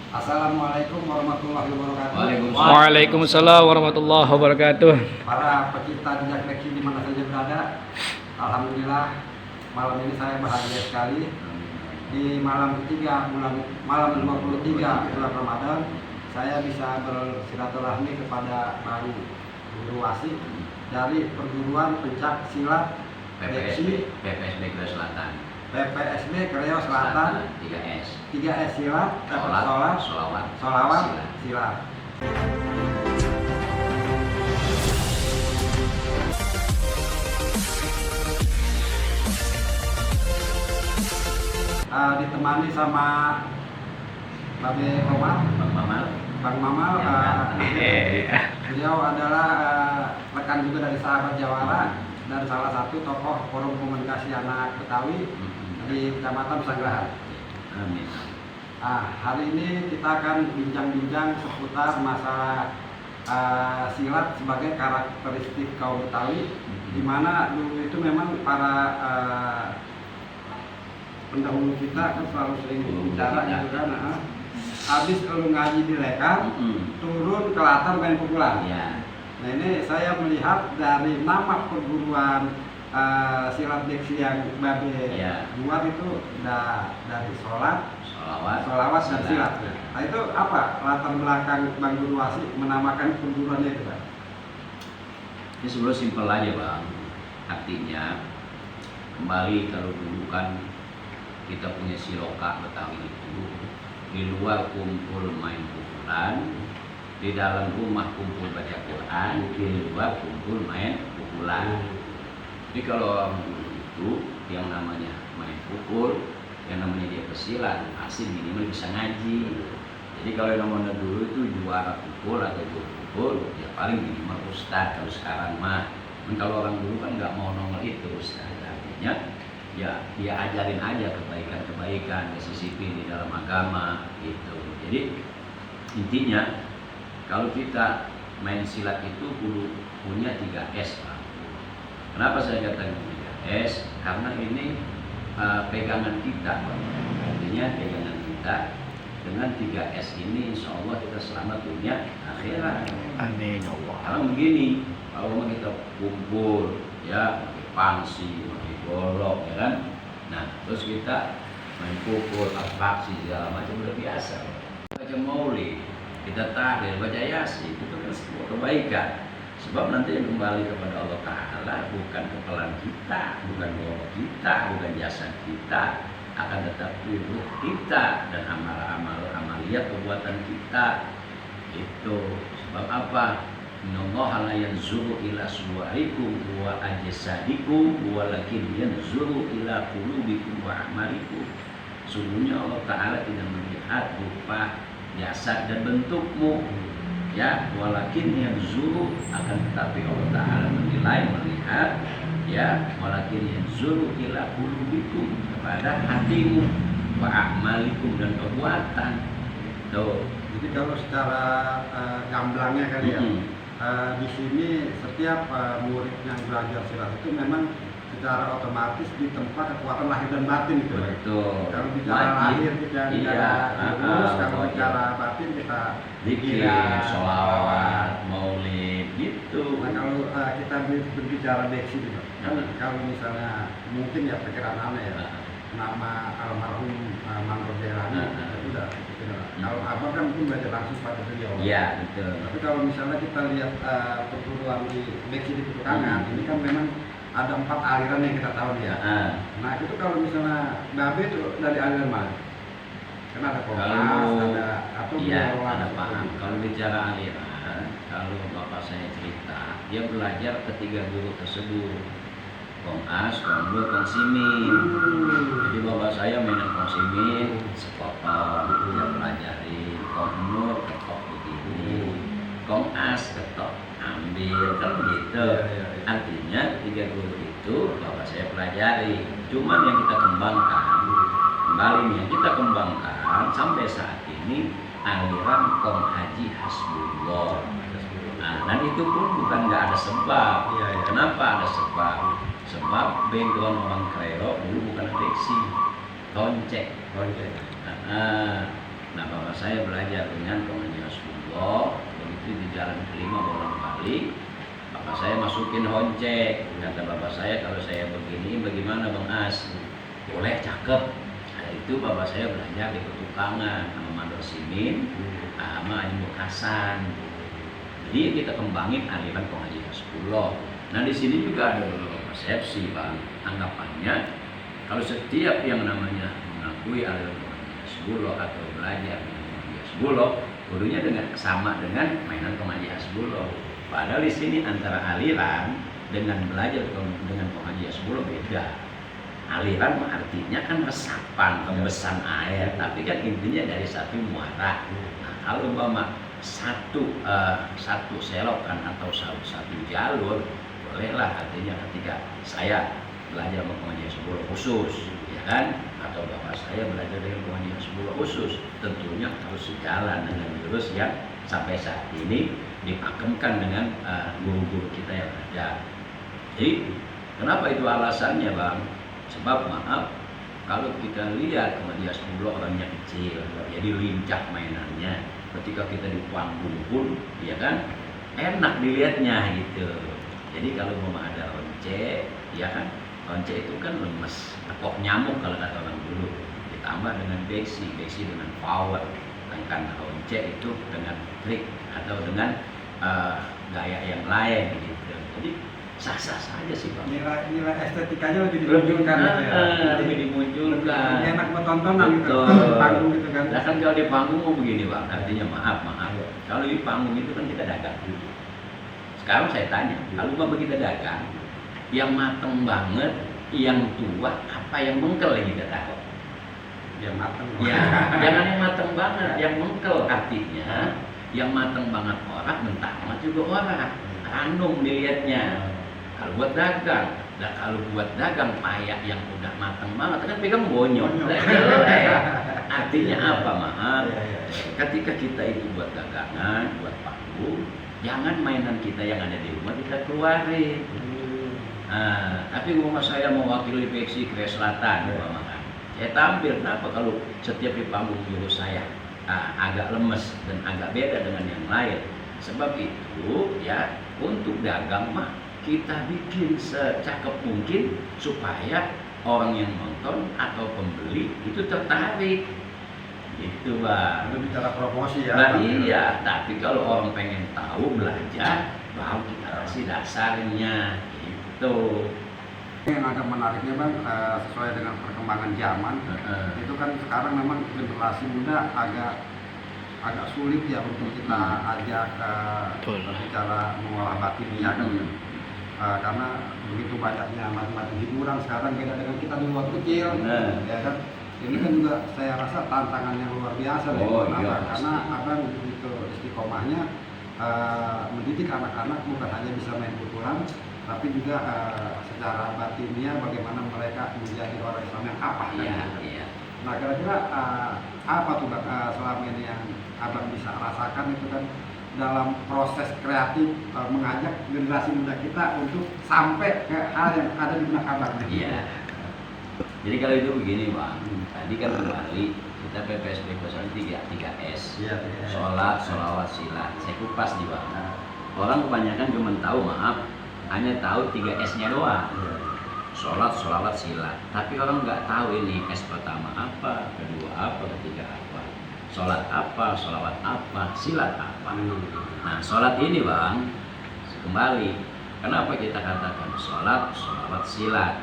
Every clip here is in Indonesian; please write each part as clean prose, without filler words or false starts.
Assalamualaikum warahmatullahi wabarakatuh. Waalaikumsalam warahmatullahi wabarakatuh. Para pecinta jejak Beksi di mana saja berada, alhamdulillah malam ini saya bahagia sekali. Di malam ketiga malam 23 bulan Ramadan, saya bisa bersilaturahmi kepada baru guru wasik dari perguruan pencak silat Beksi PPSB Kreo Selatan. PPSB Kreo Selatan 3S. 3S silat, Solawat, silat. Ditemani sama Babe Komar, Bang Mamal. Beliau adalah rekan juga dari Sahabat Jawara dan salah satu tokoh forum komunikasi anak Betawi di Kecamatan Pesanggerahan. Amin. Hari ini kita akan bincang-bincang seputar masalah silat sebagai karakteristik kaum Betawi, di mana dulu itu memang para pendahulu kita kan selalu sering bicara gitu kan, habis lu ngaji di Lekar, turun ke latar main pukulan. Ya. Nah ini saya melihat dari nama perguruan silat Beksi yang Babe buat itu dari solawat dan silat. Nah itu apa latar belakang Bang Guru Wasik menamakan perguruannya itu, Bang? Ini sebenarnya simpel aja, Bang. Artinya kembali kalau dulu kan kita punya siloka Betawi itu, di luar kumpul main pukulan, di dalam rumah kumpul baca Quran, di luar kumpul main pukulan. Jadi kalau orang dulu itu yang namanya main pukul, yang namanya dia pesilat, pasti minimal bisa ngaji. Jadi kalau yang namanya dulu itu juara pukul atau guru pukul, ya paling minimal ustadz. Kalau sekarang mah, kalau orang dulu kan nggak mau nongol itu ustadz. Artinya ya dia ajarin aja kebaikan-kebaikan, disisipi di dalam agama gitu. Jadi intinya kalau kita main silat itu kudu punya 3S, Pak. Kenapa saya katakan 3S? Karena ini pegangan kita, Pak. Artinya pegangan kita dengan 3S ini insya Allah kita selamat dunia akhirat. Amin ya Allah. Karena begini, kalau kita kumpul ya pakai pangsi, pakai golok ya kan. Nah terus kita main pukul, atraksi segala macam udah biasa. Baca maulid, kita tahlil, baca yasin, itu kan sebuah kebaikan. Sebab nanti yang kembali kepada Allah Ta'ala bukan kepelan kita, bukan golok kita, bukan jasad kita, akan tetapi ruh kita dan amaliyat perbuatan kita. Itu sebab apa? Innallaha la yanzuru ila suwarikum wa ajsadikum walakin yanzuru ila qulubikum wa a'malikum. Sungguhnya Allah Ta'ala tidak melihat rupa, jasad dan bentukmu, ya, walakin yanzuru, akan tetapi Allah Ta'ala menilai, melihat, ya, walakin yanzuru ila qulubikum, kepada hatimu, wa a'malikum, dan perbuatan. Tuh. Jadi kalau secara gamblangnya kali ya, di sini setiap murid yang belajar silat itu memang secara otomatis ditempa kekuatan lahir dan batin gitu. Betul. Kalau bicara lahir kita lurus, kalau bicara batin kita zikir, sholawat, maulid gitu. Nah kalau kita berbicara Beksi gitu, kan kalau misalnya mungkin ya perkiraan aneh ya, nama almarhum Manor Jailani itu udah. Kalau abang kan mungkin belajar langsung pada beliau. Iya betul. Tapi kalau misalnya kita lihat perguruan di Beksi di Petukangan, ini kan memang ada 4 aliran yang kita tahu ya. Nah itu kalau misalnya Babe itu dari aliran mana? Kan ada Kompas, ada atau ada paham. Kalau bicara aliran, kalau bapak saya cerita, dia belajar ketiga guru tersebut. Kong As, Kong Nur, Kong Simin. Jadi bapak saya mainan Kong Simin, sepotong, dia pelajari. Kong Nur ketok begini, Kong As ketok ambil, kan begitu. Artinya ketiga guru itu bapak saya pelajari. Cuman yang kita kembangkan, kembali nih yang kita kembangkan sampai saat ini aliran Kong Haji Hasbullah. Nah, dan itu pun bukan nggak ada sebab. Kenapa ada sebab? Sebab background orang Kreo dulu bukan Beksi, Toncek. Nah bapak saya belajar dengan pengajian Rasulullah, begitu di jalan kelima bolak-balik, bapak saya masukin honce. Kata bapak saya, kalau saya begini bagaimana Bang As? Boleh, cakep. Nah, itu bapak saya belajar di petukangan sama Mandor Simin, sama Ilmu Hasan. Jadi kita kembangin aliran pengajian Rasulullah. Nah di sini juga ada persepsi Bang, anggapannya kalau setiap yang namanya mengakui aliran pengajian Rasulullah atau belajar dengan pengajian Rasulullah, gurunya sama dengan mainan pengajian Rasulullah. Padahal di sini antara aliran dengan belajar dengan pengajian Rasulullah beda. Aliran artinya kan resapan, hembesan air, tapi kan intinya dari satu muara. Nah, kalau satu selokan atau satu jalur, bolehlah artinya ketika saya belajar pengajian Rasulullah khusus, ya kan? Atau bapak saya belajar dengan pengajian Rasulullah khusus, tentunya harus sejalan dengan jurus yang sampai saat ini dipakemkan dengan guru-guru kita yang ada. Jadi kenapa itu alasannya Bang? Sebab maaf, kalau kita lihat pengajian Rasulullah orangnya kecil, jadi lincah mainannya. Ketika kita di panggung pun, ya kan, enak dilihatnya gitu. Jadi kalau mau ada once, ya kan, once itu kan lemes, tekok nyamuk kalau kata orang dulu. Ditambah dengan besi dengan power. Sedangkan once itu dengan trik atau dengan gaya yang lain gitu. Jadi sah-sah saja sih Bang. Nilai estetikanya lebih dimunculkan gitu ya. Lebih dimunculkan. Lebih enak bertontonan gitu. Panggung gitu kan. Nah kan kalau di panggung mau begini Bang, artinya maaf. Kalau di panggung itu kan kita dagang. Sekarang saya tanya, kalau Bapak kita dagang, yang mateng banget, yang tua, apa yang mengkel yang kita tahu? Yang mateng. Ya, jangan yang mateng banget, yang mengkel artinya, yang mateng banget orang, mentah amat juga orang. Ranum dilihatnya. Kalau buat dagang, dan kalau buat dagang payak yang udah matang banget kan pegang bonyok. Artinya apa maaf? Ketika kita itu buat dagangan, buat panggung, jangan mainan kita yang ada di rumah kita keluarin. Tapi rumah saya mewakili Peksi Korea Selatan, saya tampil. Kenapa kalau setiap di panggung jurus saya agak lemes dan agak beda dengan yang lain? Sebab itu ya untuk dagang mah kita bikin secakep mungkin supaya orang yang nonton atau pembeli itu tertarik. Itu Bang. Itu bicara promosi ya. Nah, iya, tapi kalau orang pengen tahu belajar, baru kita kasih dasarnya. Gitu. Yang agak menariknya Bang, sesuai dengan perkembangan zaman, itu kan sekarang memang generasi muda agak sulit ya untuk kita ajak bicara mengolah batinnya kan. Karena begitu banyaknya macam-macam hiburan sekarang, beda dengan kita dulu waktu kecil, ya kan. Ini kan juga saya rasa tantangan yang luar biasa karena abang begitu istiqomahnya mendidik anak-anak bukan hanya bisa main pukulan, tapi juga secara batinnya bagaimana mereka menjadi orang Islam yang apa kan. Iya. Nah kira-kira apa tuh Bang selama ini yang abang bisa rasakan itu kan dalam proses kreatif mengajak generasi muda kita untuk sampai ke hal yang ada di benak abang? Iya. Jadi kalau itu begini Bang, tadi kan kembali kita PPSB misalnya 3S, sholat, sholawat, silat. Saya kupas di Bang. Orang kebanyakan cuma tahu hanya tahu 3S-nya doang. Sholat, sholawat, silat. Tapi orang nggak tahu ini S pertama apa, kedua apa, ketiga apa. Sholat apa, sholawat apa, silat apa. Nah sholat ini Bang, kembali. Kenapa kita katakan sholat, sholawat, silat?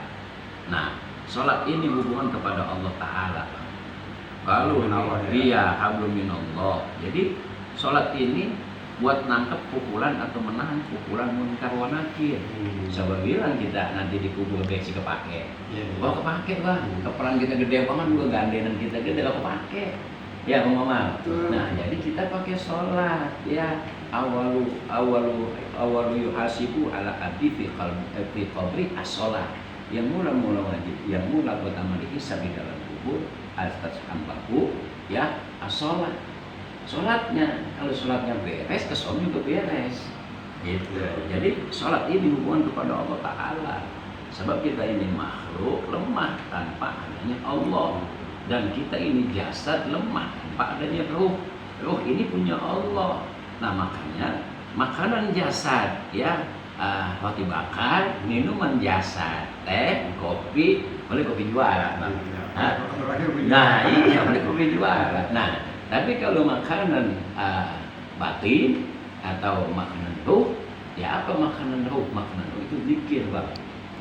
Nah sholat ini hubungan kepada Allah Ta'ala. Kalau dia hablum minallah. Jadi sholat ini buat nangkep pukulan atau menahan pukulan munkar wa nakir. Coba bilang kita nanti dikubur beksi kepake. Oh kepake Bang. Keperan kita gede banget juga gandenan kita gede gak kepake. Ya Mama. Nah jadi kita pakai sholat ya. Awalu yuhasibu ala abdi fi qabri as-sholat. Yang mula wajib, yang mula pertama dihisab di dalam kubur atas hambaku ya as-sholat. Sholatnya, kalau sholatnya beres, kesom juga beres. Gitu. Jadi sholat ini hubungan kepada Allah Ta'ala. Sebab kita ini makhluk lemah tanpa adanya Allah. Dan kita ini jasad lemah tanpa adanya ruh. Ruh ini punya Allah. Nah makanya makanan jasad ya, roti bakar, minuman jasad, teh, kopi, boleh kopi juara bang. Nah iya boleh kopi juara. Nah tapi kalau makanan batin atau makanan ruh, ya apa makanan ruh? Makanan ruh itu zikir bang.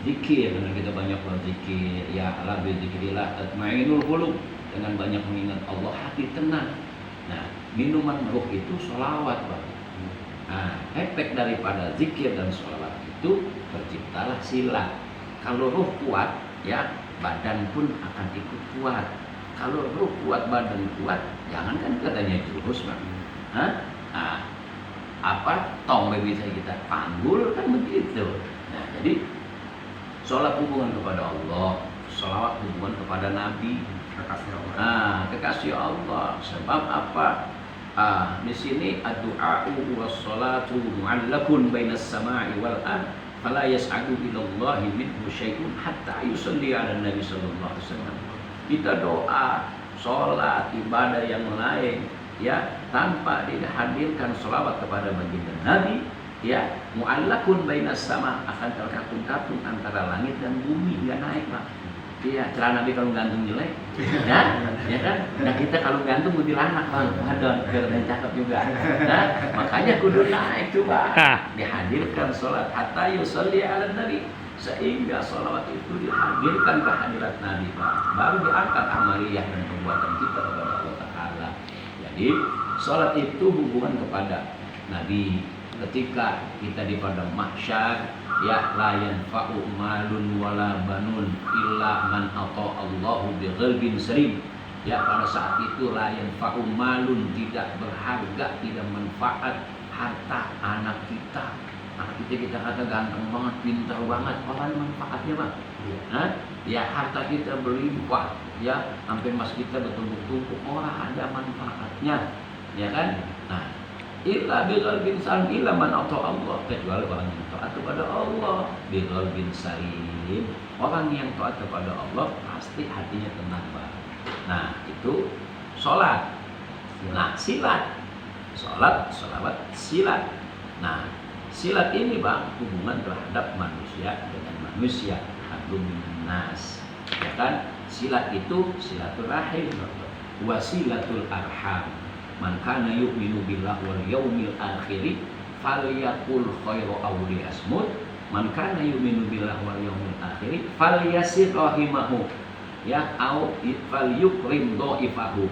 Zikir, karena kita banyak berzikir, ya ala bizikrillah tatma'innul qulub, dengan banyak mengingat Allah hati tenang. Nah, minuman ruh itu sholawat bang. Nah, efek daripada zikir dan sholawat itu terciptalah silat. Kalau ruh kuat, ya badan pun akan ikut kuat. Kalau ruh kuat, badan kuat, jangankan katanya jurus bang. Nah, apa tong bisa kita panggul kan begitu. Nah, jadi sholat hubungan kepada Allah, sholawat hubungan kepada Nabi, Kekasih Allah. kekasih Allah. Sebab apa? Di sini ad-du'a'u was-sholatu mu'allakun bainas sama'i wal ard, fala yas'adu ila Allahi minhu syai'un hatta yusalli 'ala Nabi sallallahu alaihi wasallam. Kita doa, sholat, ibadah yang lain ya tanpa dihadirkan sholawat kepada baginda Nabi, ya mu'allakun bainas sama, akan terkatung-katung antara langit dan bumi, nggak naik pak. Iya, celana Nabi kalau gantung jelek, ya kan? Nah kita kalau gantung lebih lanak bang, ada keren cakep juga. Nah makanya kudu naik tuh bang, dihadirkan sholat hatta yusalli ala Nabi, sehingga sholawat itu dihadirkan ke hadirat Nabi bang, baru diangkat amaliyah dan perbuatan kita kepada Allah Taala. Jadi sholat itu hubungan kepada Nabi. Ketika kita di padang mahsyar, ya la yanfa'u malun wala banun illa man ata Allahu bi qalbin salim. Ya pada saat itu la yanfa'u malun, tidak berharga, tidak manfaat harta anak kita. Anak kita kata ganteng banget, pintar banget, apa manfaatnya bang? Ya harta kita berlimpah, ya sampai mas kita bertumpuk-tumpuk, orang ada manfaatnya, ya kan? Nah illa biqalbin salim, illa man ata Allah, kecuali orang yang taat kepada Allah biqalbin salim. Orang yang taat kepada Allah pasti hatinya tenang bang. Nah itu sholat. Nah silat, sholat, sholawat, silat. Nah silat ini bang hubungan terhadap manusia dengan manusia, hablum minan nas, ya kan? Silat itu silaturahim, wasilatul arham. Man kana yu'minu billahi wal yaumil akhir falyaqul khairan aw liyasmut. Man kana yu'minu billahi wal yaumil akhir falyasir rahimahu, ya au falyukrim dhaifahu.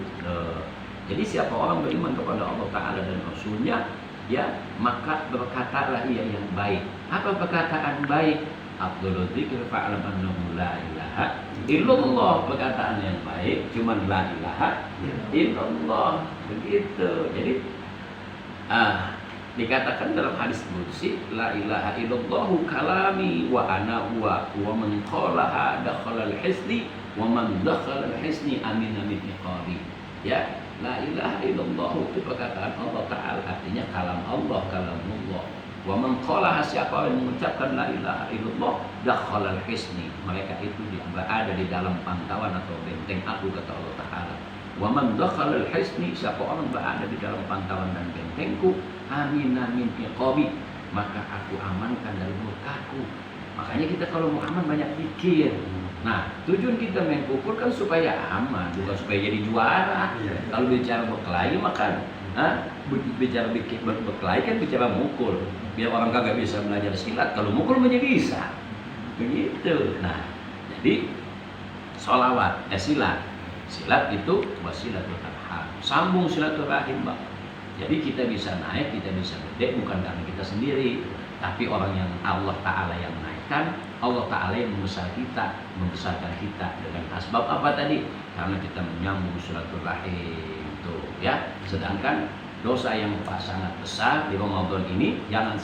Jadi siapa orang beriman kepada Allah Taala dan Rasulnya, ya maka berkatalah ia yang baik. Apa perkataan baik? Afdhalul dzikri fa'lam annahu la ilaha illallah. Perkataan yang baik cuman la ilaha illallah, begitu. Jadi dikatakan dalam hadis qudsi, la ilaha illallah kalami wa ana huwa wa man qalaha dakhala al-hisni wa man dakhala al-hisni amina min iqabi. Ya, la ilaha illallah itu perkataan Allah Ta'ala, artinya kalam Allah, kalamullah. Wa man qalaha, siapa yang mengucapkan la ilaha illallah dakhala al-hisni, mereka itu berada di dalam pantauan atau benteng aku, kata Allah Ta'ala. Wa man dakhala al-hisni, siapa orang berada di dalam pantauan dan bentengku, amina min iqabi, maka aku amankan dari murkaku. Makanya kita kalau mau aman banyak pikir. Nah, tujuan kita main kufur kan supaya aman, bukan supaya jadi juara. Kalau bicara berkelahi makan, bicara berkelahi kan bicara mukul. Biar orang kagak bisa belajar silat, kalau mukul menjadi bisa. Begitu. Nah, jadi sholawat, silat. Silat itu wasilatul arham, sambung silaturahim bang. Jadi kita bisa naik, kita bisa gede bukan karena kita sendiri, tapi orang yang Allah Ta'ala yang menaikkan, Allah Ta'ala yang membesarkan kita dengan asbab apa tadi? Karena kita menyambung silaturahim tuh, ya. Sedangkan dosa yang sangat besar di Ramadan ini jangan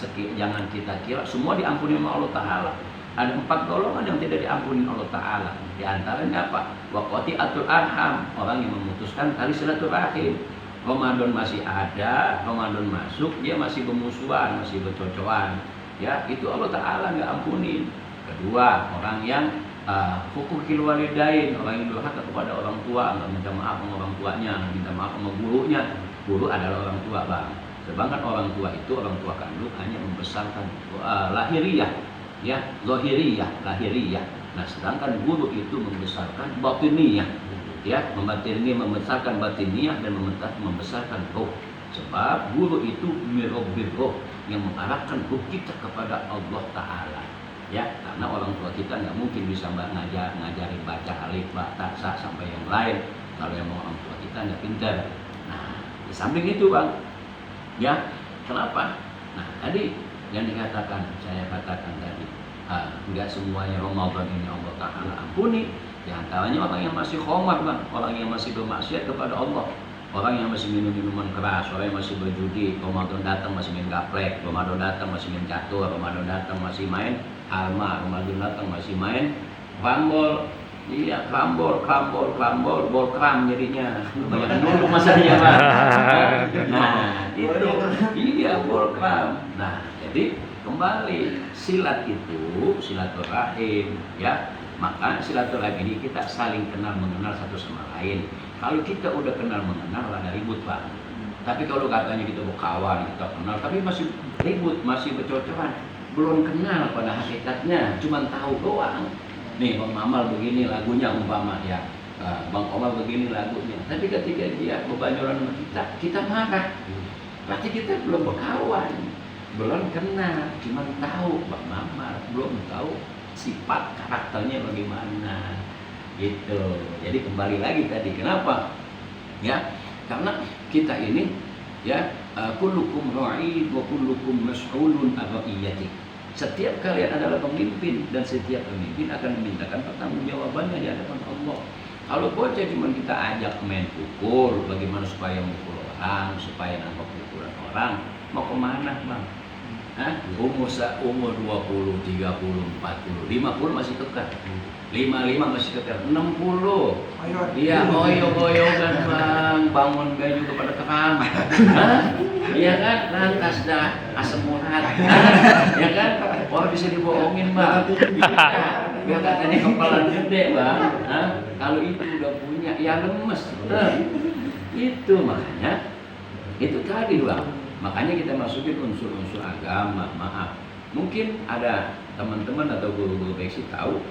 kita kira semua diampuni oleh Allah Ta'ala. Ada 4 golongan yang tidak diampuni Allah Ta'ala. Di antaranya apa? Waqati'atul arham, orang yang memutuskan tali silaturahim. Ramadan masih ada, Ramadan masuk, dia masih bermusuhan, masih bercocokan, ya itu Allah Ta'ala nggak ampuni. Kedua, orang yang hukukil walidain, orang yang durhaka kepada orang tua, nggak minta maaf sama orang tuanya, nggak minta maaf sama gurunya. Guru adalah orang tua, Bang. Sedangkan orang tua itu, orang tua kandung hanya membesarkan lahiriah, ya, lahiriah. Nah, sedangkan guru itu membesarkan batiniyah, ya, membesarkan batiniyah dan membesarkan roh. Sebab guru itu mirabbir roh, yang mengarahkan ruh kita kepada Allah Ta'ala, ya, karena orang tua kita nggak mungkin bisa ngajarin baca alif, ba, ta, sa sampai yang lain kalau yang orang tua kita nggak pintar. Nah, di samping itu, Bang, ya, kenapa? Nah, tadi yang saya katakan tadi, nggak semuanya Ramadan ini Allah Ta'ala ampuni. Di antaranya orang yang masih khamar, Bang, orang yang masih bermaksiat kepada Allah, orang yang masih minum minuman keras, orang yang masih berjudi. Ramadan datang masih main gaplek, Ramadan datang masih main catur, Ramadan datang masih main alma, Ramadan datang masih main rambol. Iya, krambol, bolkram jadinya. Banyak dulu masanya, Pak. Nah, itu. Iya, bolkram. Nah, jadi kembali silat itu silaturahim, ya. Maka silaturahim ini kita saling kenal mengenal satu sama lain. Kalau kita udah kenal mengenal, ada ribut, Pak. Tapi kalau katanya kita berkawan, kita kenal, tapi masih ribut, masih bercocoran, belum kenal pada hakikatnya, cuma tahu doang. Nih, Bang Mamal begini lagunya umpama, ya, Bang Omar begini lagunya. Tapi ketika dia berbanyoran sama kita marah. Berarti kita belum berkawan, belum kenal, cuma tahu Bang Mamal, belum tahu sifat karakternya bagaimana. Gitu. Jadi kembali lagi tadi, kenapa? Ya, karena kita ini, ya, kullukum ra'i wa kullukum mas'ulun an ra'iyati. Setiap kalian adalah pemimpin dan setiap pemimpin akan memintakan pertanggungjawabannya di hadapan Allah. Kalau bocah cuma kita ajak main pukul, bagaimana supaya mukul orang, supaya nangkap pukulan orang, mau kemana, Bang? Umur 20, 30, 40, 50 masih kekar. 55 masih kekar, 60. Iya, goyang-goyang, Bang, bangun baju kepada keram. Iya kan, lantas dah asam urat. Ya kan, orang bisa dibohongin, Bang. Biar katanya kepalan gede, Bang. Kalau itu udah punya, ya lemes. Itu makanya, itu tadi, Bang. Makanya kita masukin unsur-unsur agama. Maaf, mungkin ada teman-teman atau guru-guru beksi tahu,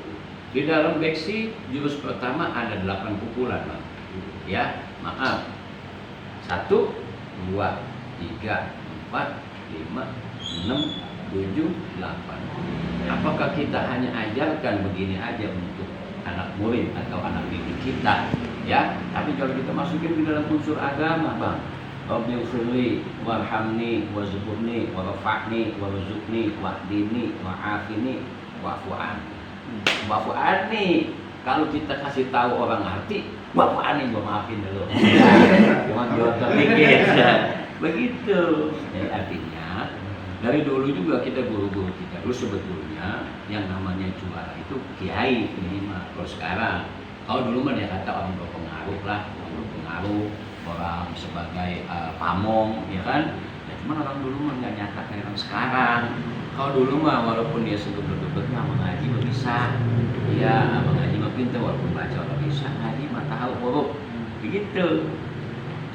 di dalam beksi jurus pertama ada 8 pukulan, Bang. Ya, maaf. 1, 2, 3, 4, 5, 6, 7, 8. Apakah kita hanya ajarkan begini aja untuk anak murid atau anak didik kita, ya? Tapi kalau kita masukin di dalam unsur agama, Bang, Rabbighfirli warhamni wazkurni warfa'ni warzuqni wahdini wa'afini wa'fu anni. Kalau kita kasih tahu orang ngerti, wa'fu anni, gua maafin dulu. Cuma jodoh dikit. Begitu. Jadi artinya dari dulu juga kita guru-guru kita dulu sebetulnya yang namanya juara itu kiai minimal. Kalau sekarang, kalau dulu mah dia kata orang berpengaruh lah, orang berpengaruh, orang sebagai pamong, ya kan? Ya, cuman orang dulu mah nggak nyata kayak orang sekarang. Kalau dulu mah walaupun dia sebut-sebut mah mengaji mah bisa, ya mengaji mah pintar, walaupun baca orang bisa, ngaji mah tahu huruf, begitu.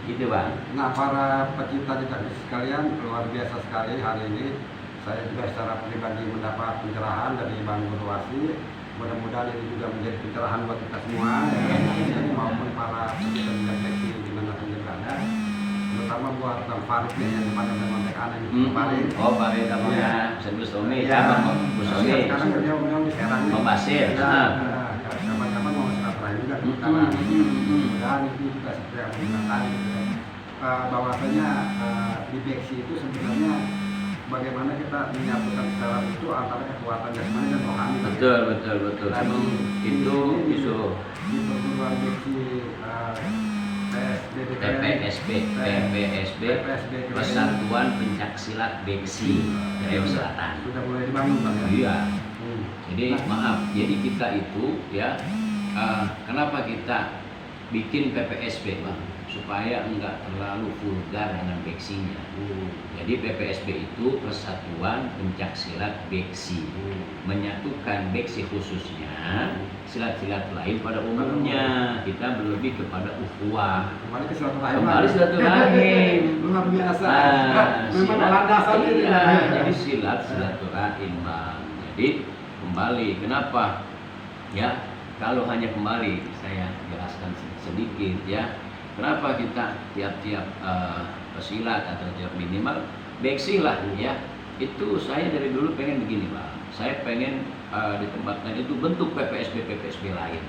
Gitu, Bang. Nah, para pecinta didik sekalian, luar biasa sekali hari ini. Saya juga secara pribadi mendapat pencerahan dari Bang Guru Wasi. Mudah-mudahan ini juga menjadi pencerahan buat kita semua, ya, maupun para pecinta didik di mana saja berada. Terutama buat Bang Farid yang pada mengontek anak ini kemarin. Oh, Farid namanya. Saya Sony, ya, Bang Sony. Sekarang beliau di Serang. Bang Basir. Kapan-kapan mau silaturahmi juga kita. Mudah-mudahan itu juga seperti yang dikatakan. Bahwasanya di beksi itu sebenarnya bagaimana kita menyatukan secara itu antara kekuatan jasmani dan rohani. Betul. Dan itu di perguruan beksi PPSB Persatuan Pencak Silat Beksi Riau Selatan. Sudah mulai dibangun, Bang. Iya. Jadi maaf, jadi kita itu, ya, kenapa kita bikin PPSB, Bang? supaya enggak terlalu vulgar dengan beksinya. Jadi PPSB itu Persatuan Pencak Silat Beksi, menyatukan beksi khususnya silat-silat lain pada umumnya. Kita berlebih kepada ukhuwah, Kembali ke silaturahim. kembali silaturahim. Luar biasa. Memang Silat, landasannya itu. iya, jadi silat silaturahim, Bang. Jadi kembali, kenapa? Ya, kalau hanya kembali, saya jelaskan sedikit ya. Kenapa kita tiap-tiap pesilat atau tiap minimal beksi lah ya. Itu saya dari dulu pengen begini, Bang. Saya pengen ditempatkan itu bentuk PPSB lain.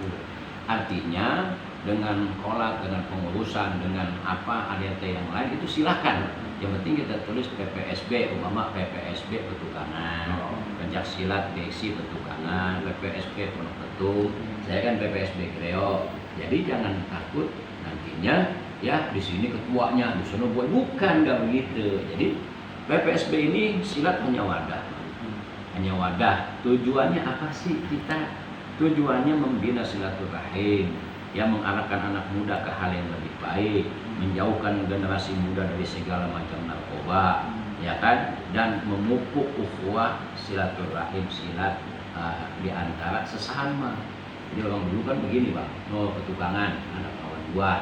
Artinya dengan kolak, dengan pengurusan, dengan apa ADT yang lain itu silakan. Yang penting kita tulis PPSB, umpama PPSB Petukangan, Pencak Silat Beksi Petukangan, PPSB Pondok Betung. Saya kan PPSB Kreo. Jadi jangan takut nantinya ya di sini ketuanya, di sana bukan, nggak begitu. Jadi PPSB ini silat hanya wadah. Hanya wadah. Tujuannya apa sih kita? Tujuannya membina silaturahim, yang mengarahkan anak muda ke hal yang lebih baik, menjauhkan generasi muda dari segala macam narkoba, ya kan? Dan memupuk ukhuwah silaturahim silat di antara sesama. Jadi orang dulu kan begini, Bang. No Petukangan, anak kawan gua.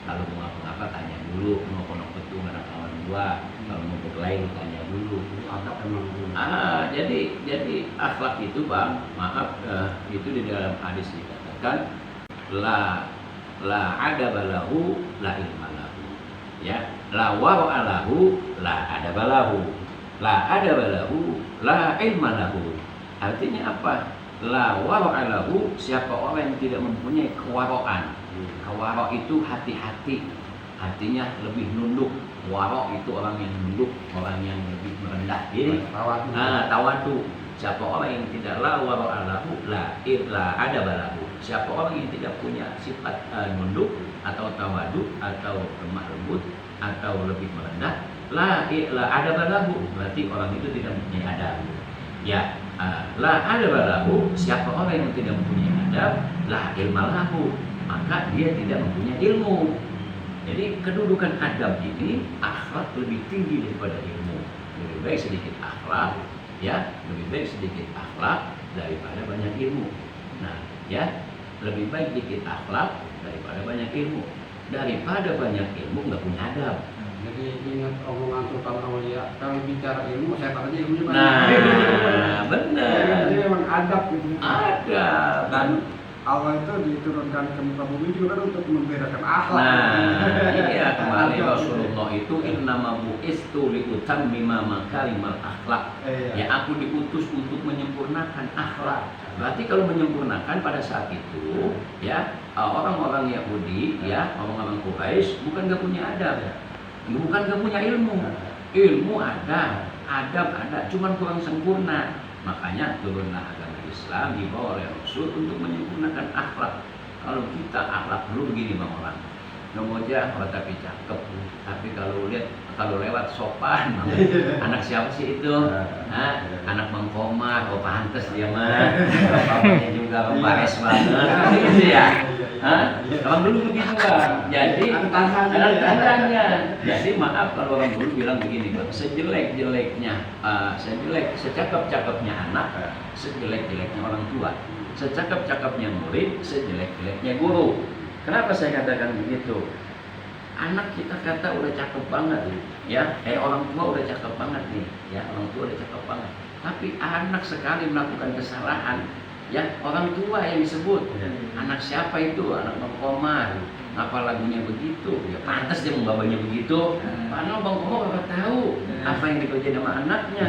Kalau mau ngapa-ngapa tanya dulu, mau Pondok Betung anak kawan gua. Kalau mau berkelahi tanya dulu. Jadi akhlak itu, Bang, maaf, itu di dalam hadis dikatakan la adaba lahu la ilma lahu. Ya, la wara'a lahu la adaba lahu. La adaba lahu la ilma lahu. Artinya apa? La wara'a lahu, siapa orang yang tidak mempunyai kewaraan. Kewara' itu hati-hati. Artinya lebih nunduk. Wara' itu orang yang nunduk, orang yang lebih merendah diri. Tawadu. Siapa orang yang tidak la wara'a lahu la adaba lahu. Siapa orang yang tidak punya sifat nunduk atau tawadu atau lemah lembut atau lebih merendah, la adaba lahu, berarti orang itu tidak mempunyai adab. Ya, la adaba lahu, siapa orang yang tidak mempunyai adab, la ilma lahu, maka dia tidak mempunyai ilmu. Jadi kedudukan adab ini, akhlak lebih tinggi daripada ilmu. Lebih baik sedikit akhlak, ya, lebih baik sedikit akhlak daripada banyak ilmu. Nah, ya, lebih baik dikit akhlak daripada banyak ilmu. Daripada banyak ilmu nggak punya adab. Jadi ingat omongan Sultan Aulia, kalau bicara ilmu, saya aja ilmunya banyak. Nah, benar. Jadi memang adab gitu. Adab. Dan Allah itu diturunkan ke muka bumi juga kan untuk membedakan akhlak. Nah, iya, kembali Rasulullah itu innama bu'istu liutammima makarimal akhlak. Ya, aku diutus untuk menyempurnakan akhlak. Berarti kalau menyempurnakan pada saat itu, ya, orang-orang Yahudi, ya, orang-orang Quraisy bukan nggak punya adab, bukan nggak punya ilmu. Ilmu ada, adab ada, cuman kurang sempurna. Makanya turunlah agama Islam dibawa oleh Rasul untuk menyempurnakan akhlak. Kalau kita akhlak dulu begini, Bang, orang Nomoja kalau tapi cakep, tapi kalau lewat sopan, anak siapa sih itu? Anak Bang Komar, pantes dia mah. Bapaknya juga pembares banget, gitu ya. Orang dulu begitu, Bang. Jadi ada tandanya. Jadi maaf kalau orang dulu bilang begini, Bang, sejelek-jeleknya, secakep-cakepnya anak, sejelek-jeleknya orang tua, secakep-cakepnya murid, sejelek-jeleknya guru. Kenapa saya katakan begitu? Anak kita kata udah cakep banget, ya. Orang tua udah cakep banget nih, ya. Orang tua udah cakep banget. Tapi anak sekali melakukan kesalahan, ya, orang tua yang disebut. Anak siapa itu? Anak Bang Komar. Apa lagunya begitu? Ya pantas dia membawanya begitu. Padahal Bang Komar nggak tahu apa yang dikerjain sama anaknya.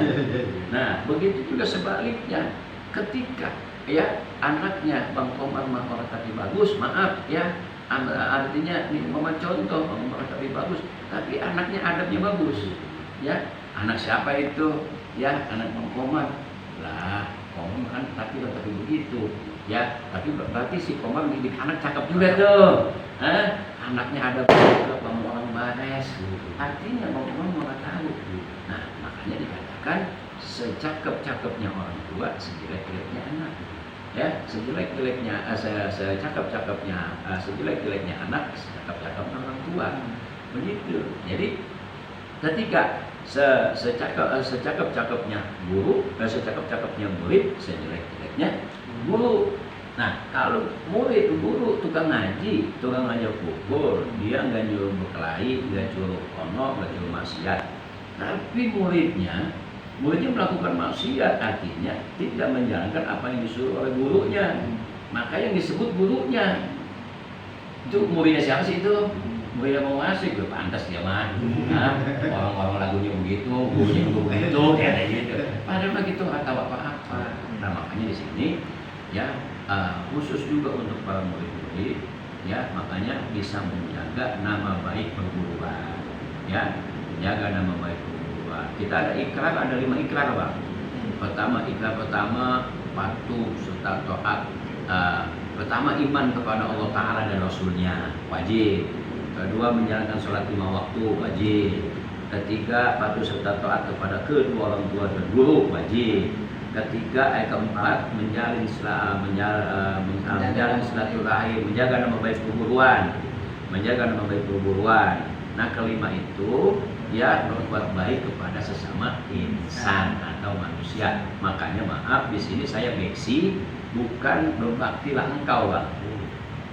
Nah, begitu juga sebaliknya. Ketika ya anaknya Bang Komar mah orang tapi bagus, maaf ya, artinya ini mama contoh Bang Komar tapi bagus, tapi anaknya adabnya bagus, ya. Anak siapa itu? Ya, anak Bang Komar. Lah, Komar kan tapi begitu, ya. Tapi berarti si Komar didik anak cakep juga tuh. Anaknya ada juga Bang orang bares. Artinya Bang Komar nggak tahu. Nah, makanya dikatakan secakep-cakepnya orang tua, sejelek-jeleknya anak. Ya, sejelek-jeleknya, secakep-cakepnya, sejelek-jeleknya anak, secakep-cakepnya orang tua. tua. Begitu. Jadi ketika secakap-cakapnya guru, secakap-cakapnya murid, sejelek-jeleknya guru. Nah, kalau murid guru tukang ngaji pukul, dia nggak nyuruh berkelahi, nggak nyuruh ono, nggak nyuruh maksiat. Tapi muridnya melakukan maksiat, artinya tidak menjalankan apa yang disuruh oleh gurunya. Maka yang disebut gurunya itu muridnya siapa sih itu? Muridnya mau ngasih, gue pantas dia mah. Nah, orang-orang lagunya begitu, gurunya begitu, kayak gitu. Padahal begitu nggak tahu apa-apa. Nah, makanya di sini ya khusus juga untuk para murid-murid, ya makanya bisa menjaga nama baik perguruan, ya menjaga nama baik perguruan. Kita ada ikrar, ada 5 ikrar, Bang. Ikrar pertama patuh serta taat. Pertama iman kepada Allah Ta'ala dan Rasulnya, wajib. Kedua menjalankan sholat 5 waktu, wajib. Ketiga patuh serta taat kepada kedua orang tua dan guru, wajib. Keempat menjalin silaturahim, menjaga nama baik perguruan. Nah, kelima itu ya berbuat baik kepada sesama insan atau manusia. Makanya maaf di sini saya beksi, bukan berbaktilah engkau, Bang.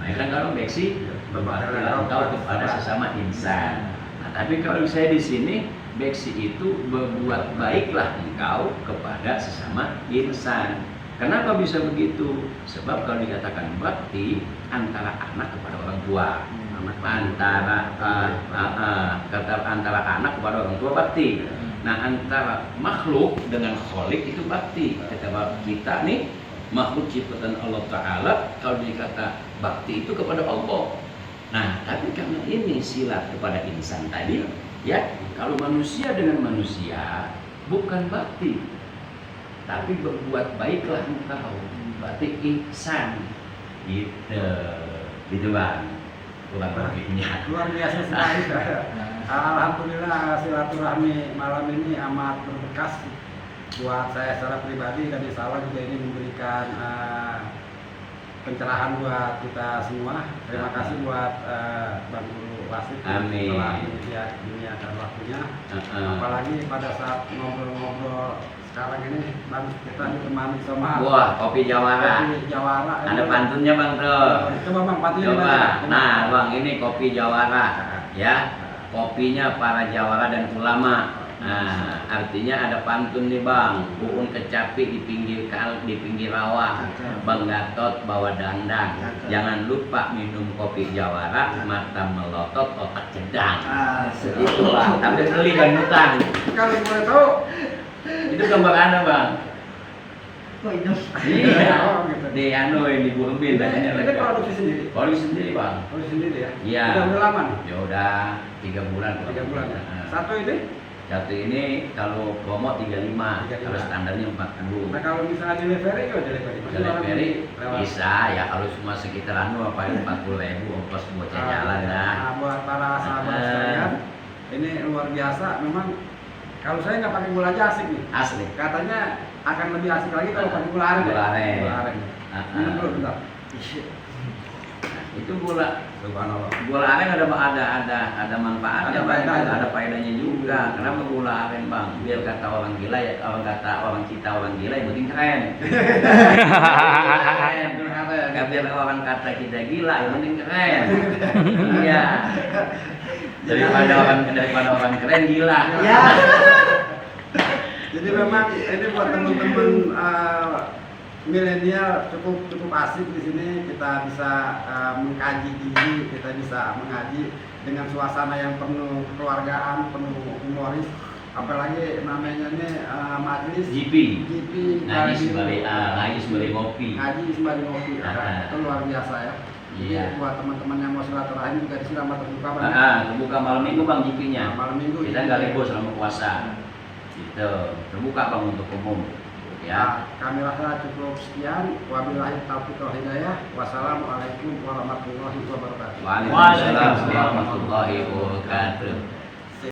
Nah, kan kalau beksi berbaktilah engkau kepada sesama insan. Nah, tapi kalau saya di sini beksi itu berbuat baiklah engkau kepada sesama insan. Kenapa bisa begitu? Sebab kalau dikatakan bakti antara anak kepada orang tua, antara anak kepada orang tua bakti. Nah, antara makhluk dengan kholik itu bakti. Kita nih makhluk ciptaan Allah Ta'ala, kalau dikata bakti itu kepada Allah. Nah, tapi karena ini sila kepada insan tadi, ya, kalau manusia dengan manusia bukan bakti, tapi berbuat baiklah engkau, berarti ihsan, gitu Bang. Luar biasa sekali. Alhamdulillah silaturahmi malam ini amat berbekas buat saya secara pribadi, dan insya Allah juga ini memberikan pencerahan buat kita semua. Terima kasih buat Bang Guru Wasit telah menyediakan waktunya. Apalagi pada saat ngobrol-ngobrol sekarang ini, Bang, kita ditemani sama kopi Jawara. Ada pantunnya, Bang, tuh. Coba Bang, pantunnya. Coba. Nah, Bang, ini kopi Jawara, ya. Kopinya para Jawara dan ulama. Nah, artinya ada pantun nih, Bang. Uun kecapi di pinggir rawa, Bang Gatot bawa dandang. Jangan lupa minum kopi Jawara, mata melotot, otak cedang. Itu, Bang. Tapi beli kan utang. Kalau boleh tahu, itu gambar Anda, Bang. Kok itu? Iya. Gitu. Di di Burbin banyak lagi. Ini produksi sendiri. Produksi sendiri, Bang. Produksi sendiri ya. Iya. Udah lama nih? Ya udah 3 bulan. 3 bulan ya. Nah. Satu ini kalau promo 35, 35. kalau standarnya 40. Nah, kalau misalnya delivery kok delivery? Delivery bisa ya, kalau cuma sekitaran apa 40.000 ongkos bocah jalan dah. Nah, buat para sahabat sekalian, ini luar biasa. Memang kalau saya nggak pakai gula aja asik nih. Asli. Katanya akan lebih asik lagi kalau pakai gula aren. Gula aren. Gula aren. Minum dulu bentar. Itu gula aren ada manfaatnya, ada faedahnya juga. Kenapa gula aren, Bang? Biar kata orang gila ya, orang gila yang penting keren. Biar orang kata kita gila yang penting keren. Iya. Daripada orang keren gila. Ya. Jadi memang ini buat teman-teman milenial cukup asik di sini. Kita bisa mengkaji tinggi, kita bisa mengaji dengan suasana yang penuh kekeluargaan, penuh humoris. Apalagi namanya nih majelis GP. Ngaji sembari ngopi. Itu luar biasa ya. Jadi buat teman-teman yang mau silaturahmi juga di sini amat terbuka, Bang. Terbuka malam minggu, Bang, GP-nya. Malam minggu. Kita nggak libur selama puasa. Gitu. Terbuka, Bang, untuk umum. Ya. Kami rasa cukup sekian. Wabillahi taufiq wal hidayah. Wassalamualaikum warahmatullahi wabarakatuh. Waalaikumsalam warahmatullahi wabarakatuh.